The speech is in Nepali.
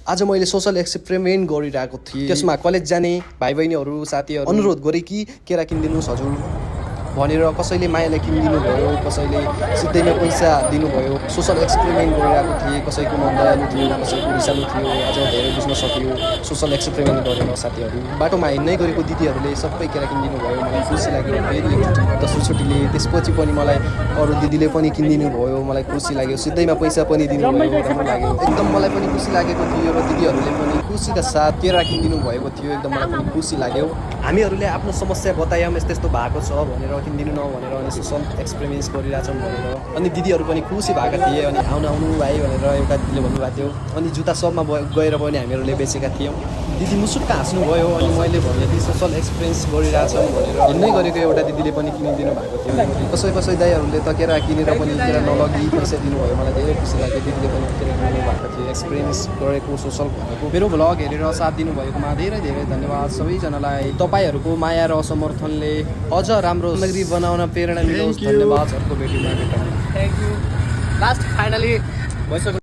आज मैले सोसल एक्सपेरिमेन्ट गरिरहेको थिएँ। त्यसमा कलेज जाने भाइ बहिनीहरू साथीहरू अनुरोध गरेँ कि केरा किनिदिनुहोस् हजुर भनेर। कसैले मायालाई किनिदिनु भयो, कसैले सिधैमा पैसा दिनुभयो। सोसल एक्सपेरिमेन्ट गरिरहेको थिएँ। कसैको मन दयालु थियो, कसैको रिसालु थियो। आज धेरै बुझ्न सकियो सोसल एक्सपेरिमेन्ट गरेर साथीहरू। बाटोमा हिँड्दै गरेको दिदीहरूले सबै केरा किनिदिनु भयो, मलाई खुसी लाग्यो। फेरि दोस्रो छुट्टीले त्यसपछि पनि मलाई अरू दिदीले पनि किनिदिनु भयो, मलाई खुसी लाग्यो। सिधैमा पैसा पनि दिनुभयो, राम्रो लाग्यो। एकदम मलाई पनि खुसी लागेको थियो र दिदीहरूले पनि खुसीका साथ केरा किनिदिनु भएको थियो। एकदम मलाई पनि खुसी लाग्यो। हामीहरूले आफ्नो समस्या बतायौँ यस्तो यस्तो भएको छ भनेर, किनिदिनु न भनेर, अनि सोसल एक्सपेरिमेन्ट्स गरिरहेछौँ भनेर। अनि दिदीहरू पनि खुसी भएका थिए। अनि आउनु भाइ भनेर एउटा दिदीले भन्नुभएको थियो। अनि जुत्ता सबमा गएर पनि हामीहरूले बेचेका थियौँ। दिदी मुसुक्क हाँस्नुभयो। अनि मैले भने कि सोसल एक्सपिरियन्स गरिरहेछौँ भनेर। हिँड्दै गरेको एउटा दिदीले पनि किनिदिनु भएको थियो। कसै दाइहरूले त केरा किनेर पनि केरा नलगी पैसा दिनुभयो। मलाई धेरै खुसी लाग्यो। दिदीले पनि केरा किन्नु भएको थियो। एक्सपिरियन्स गरेको सोसल भनेको मेरो भ्लग हेरेर साथ दिनुभएकोमा धेरै धेरै धन्यवाद सबैजनालाई। तपाईँहरूको माया र समर्थनले अझ राम्रो सामग्री बनाउन प्रेरणा मिलोस्। धन्यवाद। अर्को भिडियोमा भेटौँ। Thank you. लास्ट फाइनली भइसक्यो।